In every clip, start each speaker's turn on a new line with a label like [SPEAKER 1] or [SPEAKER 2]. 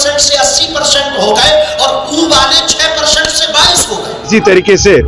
[SPEAKER 1] 90% से 80% हो गए और ऊ वाले 6% से 22 हो गए।
[SPEAKER 2] इसी तरीके से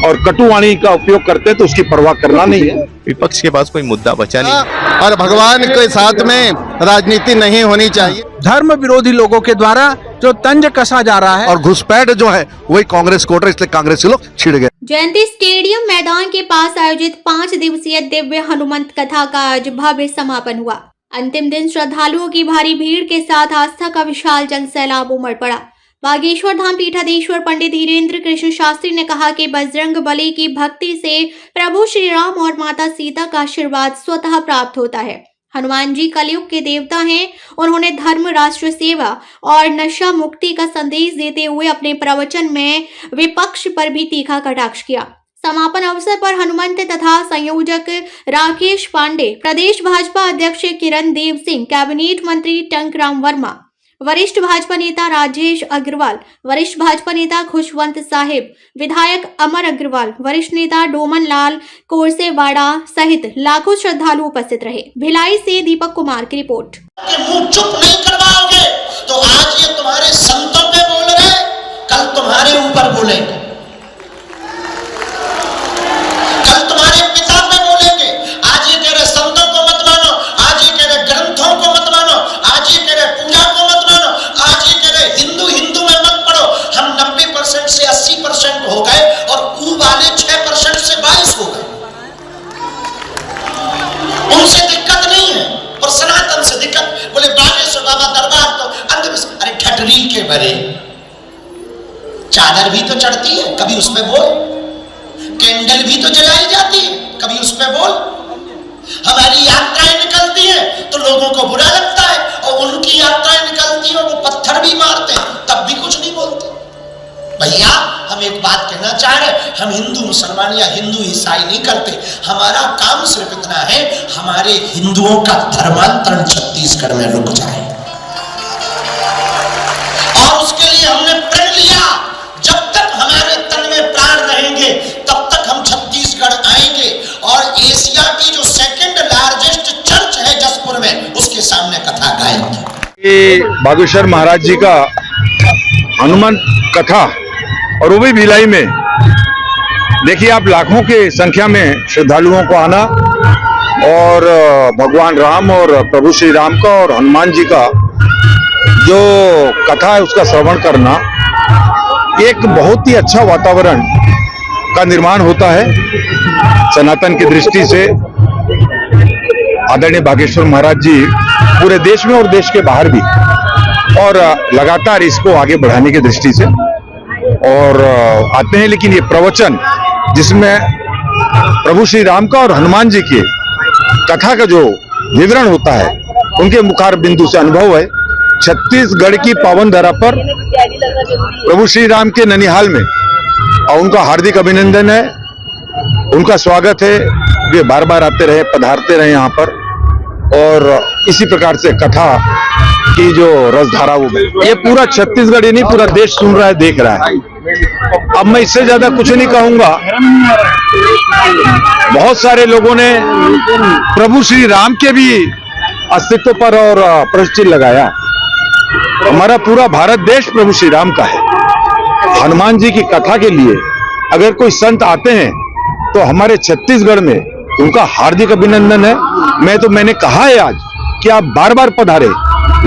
[SPEAKER 2] और कटुवाणी का उपयोग करते हैं तो उसकी परवाह करना नहीं है।
[SPEAKER 3] विपक्ष के पास कोई मुद्दा बचा नहीं
[SPEAKER 4] और भगवान के साथ में राजनीति नहीं होनी चाहिए।
[SPEAKER 5] धर्म विरोधी लोगों के द्वारा जो तंज कसा जा रहा है
[SPEAKER 4] और घुसपैठ जो है वही कांग्रेस को है, इसलिए कांग्रेस के लोग छिड़ गए।
[SPEAKER 6] जयंती स्टेडियम मैदान के पास आयोजित 5 दिवसीय दिव्य हनुमंत कथा का आज भव्य समापन हुआ। अंतिम दिन श्रद्धालुओं की भारी भीड़ के साथ आस्था का विशाल जन सैलाब उमड़ पड़ा। बागेश्वर धाम पीठाधीश्वर पंडित धीरेन्द्र कृष्ण शास्त्री ने कहा कि बजरंग बली की भक्ति से प्रभु श्री राम और माता सीता का आशीर्वाद स्वतः प्राप्त होता है। हनुमान जी कलयुग के देवता हैं। उन्होंने धर्म, राष्ट्र सेवा और नशा मुक्ति का संदेश देते हुए अपने प्रवचन में विपक्ष पर भी तीखा कटाक्ष किया। समापन अवसर पर हनुमंत तथा संयोजक राकेश पांडे, प्रदेश भाजपा अध्यक्ष किरण देव सिंह, कैबिनेट मंत्री टंकराम वर्मा, वरिष्ठ भाजपा नेता राजेश अग्रवाल, वरिष्ठ भाजपा नेता खुशवंत साहिब, विधायक अमर अग्रवाल, वरिष्ठ नेता डोमन लाल कोरसेवाड़ा सहित लाखों श्रद्धालु उपस्थित रहे। भिलाई से दीपक कुमार की रिपोर्ट।
[SPEAKER 1] मुंह चुप नहीं करवाओगे तो आज ये तुम्हारे संतों पे बोल रहे, कल तुम्हारे ऊपर बोलेंगे, कल तुम्हारे पिता पे बोलेंगे। आज ये कह रहे संतों को मत मानो, आज ये कह रहे ग्रंथों को मत मानो, आज ये कह रहे पूजा को मत मानो, आज ये कह रहे हिंदू में मत पढ़ो। हम 90% से 80% हो गए और ऊ वाले 6% से 22 हो गए। उनसे दिक्कत नहीं है और सनातन से दिक्कत। बोले बागेश्वर बाबा दरबार तो अंधविश्वास, अरे ठटरी के भरे चादर भी तो चढ़ती है, कभी उस पे बोल। कैंडल भी तो जलाई जाती है, कभी उस पे बोल। हमारी यात्राएं निकलती हैं तो लोगों को बुरा लगता है और उनकी यात्राएं निकलती हैं वो पत्थर भी मारते हैं, तब भी कुछ नहीं बोलते। भैया हम एक बात कहना चाह रहे, हम हिंदू मुसलमान या हिंदू ईसाई नहीं करते। हमारा काम सिर्फ इतना है, हमारे हिंदुओं का धर्मांतरण छत्तीसगढ़ में रुक जाए और उसके लिए हमने प्रण लिया, जब तक हमारे तन में प्राण रहेंगे तब तक हम छत्तीसगढ़ आएंगे और एशिया की जो सेकंड लार्जेस्ट चर्च है जसपुर में, उसके सामने कथा गाएंगे।
[SPEAKER 2] बागेश्वर महाराज जी का हनुमान कथा और वो भी भिलाई में, देखिए आप लाखों के संख्या में श्रद्धालुओं को आना और भगवान राम और प्रभु श्री राम का और हनुमान जी का जो कथा है उसका श्रवण करना, एक बहुत ही अच्छा वातावरण का निर्माण होता है। सनातन की दृष्टि से आदरणीय बागेश्वर महाराज जी पूरे देश में और देश के बाहर भी और लगातार इसको आगे बढ़ाने की दृष्टि से और आते हैं। लेकिन ये प्रवचन जिसमें प्रभु श्री राम का और हनुमान जी की कथा का जो विवरण होता है, उनके मुखार बिंदु से अनुभव है। छत्तीसगढ़ की पावन धरा पर प्रभु श्री राम के ननिहाल में और उनका हार्दिक अभिनंदन है, उनका स्वागत है। वे बार बार आते रहे, पधारते रहे यहाँ पर और इसी प्रकार से कथा की जो रसधारा वो ये पूरा छत्तीसगढ़ ही नहीं पूरा देश सुन रहा है, देख रहा है। अब मैं इससे ज्यादा कुछ नहीं कहूंगा। बहुत सारे लोगों ने प्रभु श्री राम के भी अस्तित्व पर और प्रश्न लगाया। हमारा पूरा भारत देश प्रभु श्री राम का है। हनुमान जी की कथा के लिए अगर कोई संत आते हैं तो हमारे छत्तीसगढ़ में उनका हार्दिक अभिनंदन है। मैंने कहा है आज कि आप बार बार पधारे,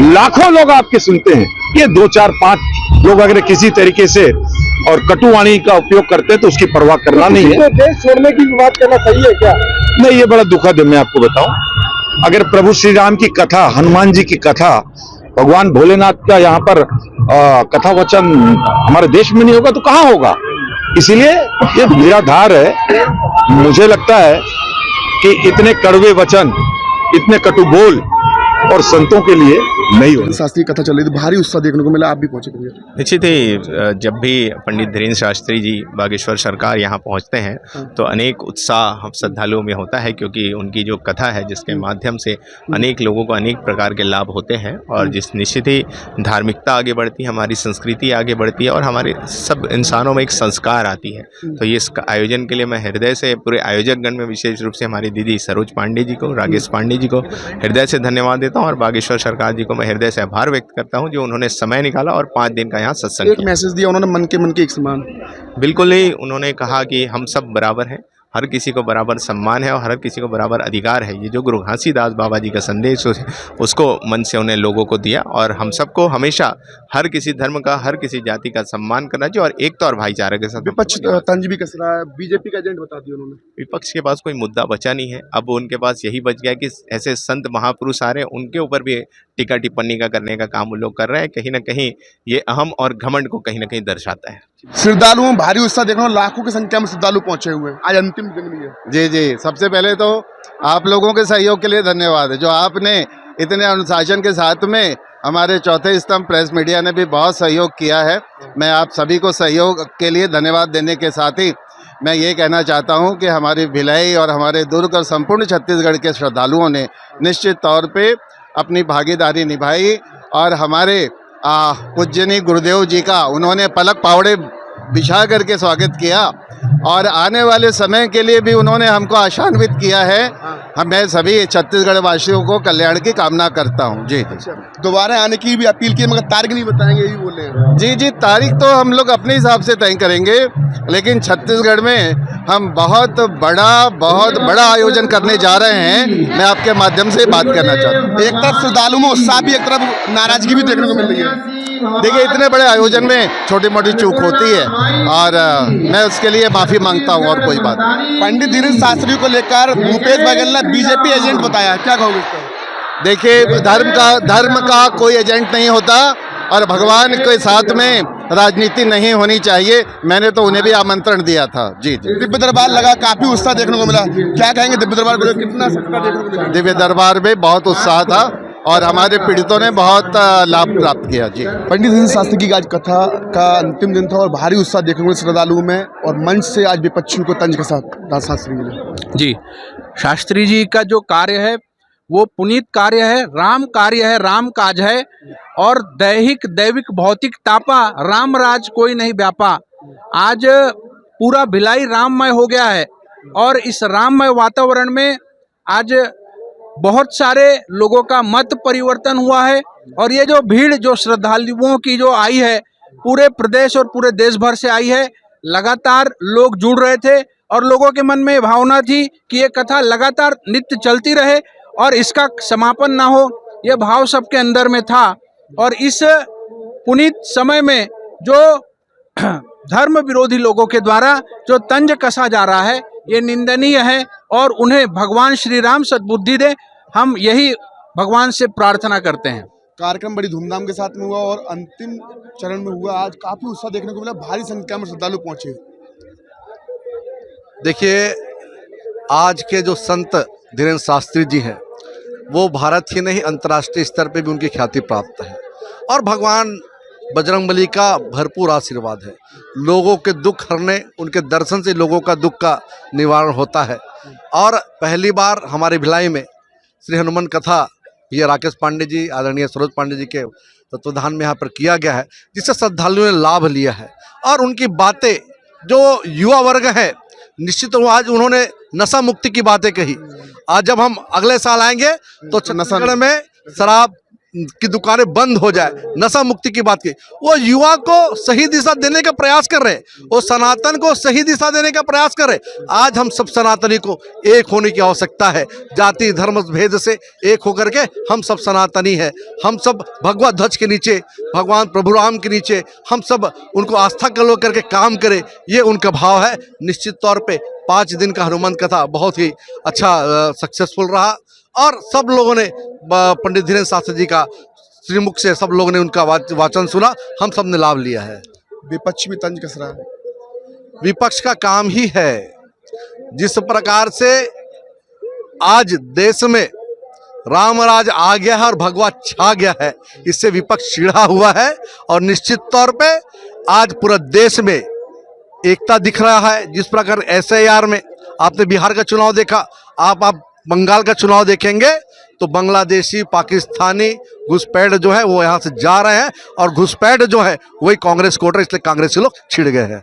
[SPEAKER 2] लाखों लोग आपके सुनते हैं। ये 2, 4, 5 लोग अगर किसी तरीके से और कटुवाणी का उपयोग करते हैं तो उसकी परवाह करना नहीं है।
[SPEAKER 5] तो देश छोड़ने की बात करना सही है क्या?
[SPEAKER 2] नहीं, ये बड़ा दुखद है। मैं आपको बताऊं, अगर प्रभु श्री राम की कथा, हनुमान जी की कथा, भगवान भोलेनाथ का यहाँ पर कथा वचन हमारे देश में नहीं होगा तो कहाँ होगा? इसीलिए ये निराधार है। मुझे लगता है कि इतने कड़वे वचन, इतने कटु बोल और संतों के लिए नहीं हो।
[SPEAKER 4] शास्त्री कथा चल रही थी, भारी उत्साह देखने को मिला, आप भी पहुंचे कभी?
[SPEAKER 3] निश्चित ही जब भी पंडित धीरेन्द्र शास्त्री जी बागेश्वर सरकार यहाँ पहुँचते हैं तो अनेक उत्साह हम श्रद्धालुओं में होता है, क्योंकि उनकी जो कथा है जिसके माध्यम से अनेक लोगों को अनेक प्रकार के लाभ होते हैं और जिस निश्चित ही धार्मिकता आगे बढ़ती है, हमारी संस्कृति आगे बढ़ती है और हमारे सब इंसानों में एक संस्कार आती है। तो ये इस आयोजन के लिए मैं हृदय से पूरे आयोजकगण में विशेष रूप से हमारी दीदी सरोज पांडे जी को, राकेश पांडे जी को हृदय से धन्यवाद देता हूँ। हूँ और बागेश्वर सरकार जी को मैं हृदय से आभार व्यक्त करता हूँ जो उन्होंने समय निकाला और 5 दिन का यहाँ सत्संग
[SPEAKER 5] एक मैसेज दिया उन्होंने, मन के एक समान।
[SPEAKER 3] बिल्कुल ही उन्होंने कहा कि हम सब बराबर हैं, हर किसी को बराबर सम्मान है और हर किसी को बराबर अधिकार है। ये जो गुरु घासीदास बाबा जी का संदेश उसको मन से उन्हें लोगों को दिया और हम सबको हमेशा हर किसी धर्म का, हर किसी जाति का सम्मान करना चाहिए और एकता और भाईचारे के साथ।
[SPEAKER 5] विपक्ष तंज भी कस रहा है, बीजेपी का एजेंट बता दिया उन्होंने।
[SPEAKER 3] विपक्ष के पास कोई मुद्दा बचा नहीं है, अब उनके पास यही बच गया कि ऐसे संत महापुरुष आ रहे हैं उनके ऊपर भी टीका टिप्पणी का करने का काम वो लोग कर रहे हैं। कहीं ना कहीं ये अहम और घमंड को कहीं ना कहीं दर्शाता है।
[SPEAKER 5] श्रद्धालुओं में भारी उत्साह देखना, लाखों की संख्या में श्रद्धालु पहुंचे हुए हैं, आज अंतिम दिन भी है।
[SPEAKER 7] जी जी, सबसे पहले तो आप लोगों के सहयोग के लिए धन्यवाद है, जो आपने इतने अनुशासन के साथ में हमारे चौथे स्तंभ प्रेस मीडिया ने भी बहुत सहयोग किया है। मैं आप सभी को सहयोग के लिए धन्यवाद देने के साथ ही मैं ये कहना चाहता हूं कि हमारी भिलाई और हमारे दुर्ग और संपूर्ण छत्तीसगढ़ के श्रद्धालुओं ने निश्चित तौर पे अपनी भागीदारी निभाई और हमारे पूज्यनीय गुरुदेव जी का उन्होंने पलक पावड़े बिछा करके स्वागत किया और आने वाले समय के लिए भी उन्होंने हमको आशान्वित किया है। मैं सभी छत्तीसगढ़ वासियों को कल्याण की कामना करता हूं। जी
[SPEAKER 5] दोबारा आने की भी अपील की, मगर तारीख नहीं बताएंगे, यही बोल रहे हैं।
[SPEAKER 7] जी जी, तारीख तो हम लोग अपने हिसाब से तय करेंगे, लेकिन छत्तीसगढ़ में हम बहुत बड़ा आयोजन करने जा रहे हैं। मैं आपके माध्यम से बात करना चाहता हूँ।
[SPEAKER 5] एक तरफ श्रद्धालु में उत्साह भी, एक तरफ नाराजगी भी देखने को मिल रही है।
[SPEAKER 7] देखिए, इतने बड़े आयोजन में छोटी मोटी चूक होती है और मैं उसके लिए माफी मांगता हूं और कोई बात नहीं।
[SPEAKER 5] पंडित धीरेन्द्र शास्त्री को लेकर भूपेश बघेल ने बीजेपी एजेंट बताया, क्या कहोगे इस पर?
[SPEAKER 7] देखिए, धर्म का कोई एजेंट नहीं होता और भगवान के साथ में राजनीति नहीं होनी चाहिए। मैंने तो उन्हें भी आमंत्रण दिया था। जी जी,
[SPEAKER 5] दिव्य दरबार लगा, काफी उत्साह देखने को मिला, क्या कहेंगे दिव्य दरबार को, कितना सत्ता देखने को मिला?
[SPEAKER 7] दिव्य दरबार में बहुत उत्साह था और हमारे पीड़ितों ने बहुत लाभ प्राप्त किया। जी,
[SPEAKER 5] पंडित धीरेन्द्र शास्त्री की आज कथा का अंतिम दिन था और भारी उत्साह देखने को मिला श्रद्धालुओं में, और मंच से आज विपक्षियों को तंज कसा दास शास्त्री ने।
[SPEAKER 8] जी, शास्त्री जी का जो कार्य है वो पुनीत कार्य है, राम कार्य है, राम काज है और दैविक भौतिक तापा राम राज कोई नहीं व्यापा। आज पूरा भिलाई राममय हो गया है और इस राममय वातावरण में आज बहुत सारे लोगों का मत परिवर्तन हुआ है और ये जो भीड़ जो श्रद्धालुओं की जो आई है पूरे प्रदेश और पूरे देश भर से आई है। लगातार लोग जुड़ रहे थे और लोगों के मन में ये भावना थी कि ये कथा लगातार नित्य चलती रहे और इसका समापन ना हो, ये भाव सबके अंदर में था। और इस पुनीत समय में जो धर्म विरोधी लोगों के द्वारा जो तंज कसा जा रहा है ये निंदनीय है और उन्हें भगवान श्री राम सद्बुद्धि दे, हम यही भगवान से प्रार्थना करते हैं।
[SPEAKER 5] कार्यक्रम बड़ी धूमधाम के साथ में हुआ और अंतिम चरण में हुआ। आज काफी उत्साह देखने को मिला, भारी संख्या में श्रद्धालु पहुंचे।
[SPEAKER 4] देखिए, आज के जो संत धीरेन्द्र शास्त्री जी हैं वो भारत ही नहीं अंतर्राष्ट्रीय स्तर पे भी उनकी ख्याति प्राप्त है और भगवान बजरंगबली का भरपूर आशीर्वाद है। लोगों के दुख हरने, उनके दर्शन से लोगों का दुख का निवारण होता है। और पहली बार हमारे भिलाई में श्री हनुमान कथा ये राकेश पांडे जी, आदरणीय सरोज पांडे जी के तत्वाधान में यहाँ पर किया गया है, जिससे श्रद्धालुओं ने लाभ लिया है। और उनकी बातें जो युवा वर्ग है, निश्चित रूप आज उन्होंने नशा मुक्ति की बातें कही। आज जब हम अगले साल आएंगे तो छत्तीसगढ़ में शराब की दुकानें बंद हो जाए, नशा मुक्ति की बात की। वो युवा को सही दिशा देने का प्रयास कर रहे हैं, वो सनातन को सही दिशा देने का प्रयास कर रहे हैं। आज हम सब सनातनी को एक होने की आवश्यकता है, जाति धर्म भेद से एक होकर के हम सब सनातनी है। हम सब भगवत ध्वज के नीचे, भगवान प्रभु राम के नीचे हम सब उनको आस्था कर करके काम करें, ये उनका भाव है। निश्चित तौर पर 5 दिन का हनुमान कथा बहुत ही अच्छा सक्सेसफुल रहा और सब लोगों ने पंडित धीरेन्द्र शास्त्री जी का श्रीमुख से सब लोगों ने उनका वाचन सुना, हम सब ने लाभ लिया है।
[SPEAKER 5] विपक्ष भी तंज कस रहा है।
[SPEAKER 4] विपक्ष का काम ही है, जिस प्रकार से आज देश में राम राज आ गया है और भगवा छा गया है, इससे विपक्ष चिढ़ा हुआ है और निश्चित तौर पे आज पूरा देश में एकता दिख रहा है। जिस प्रकार SIR में आपने बिहार का चुनाव देखा, आप बंगाल का चुनाव देखेंगे तो बांग्लादेशी, पाकिस्तानी घुसपैठ जो है वो यहाँ से जा रहे हैं और घुसपैठ जो है वही कांग्रेस को वोटर, इसलिए कांग्रेसी लोग छिड़ गए हैं।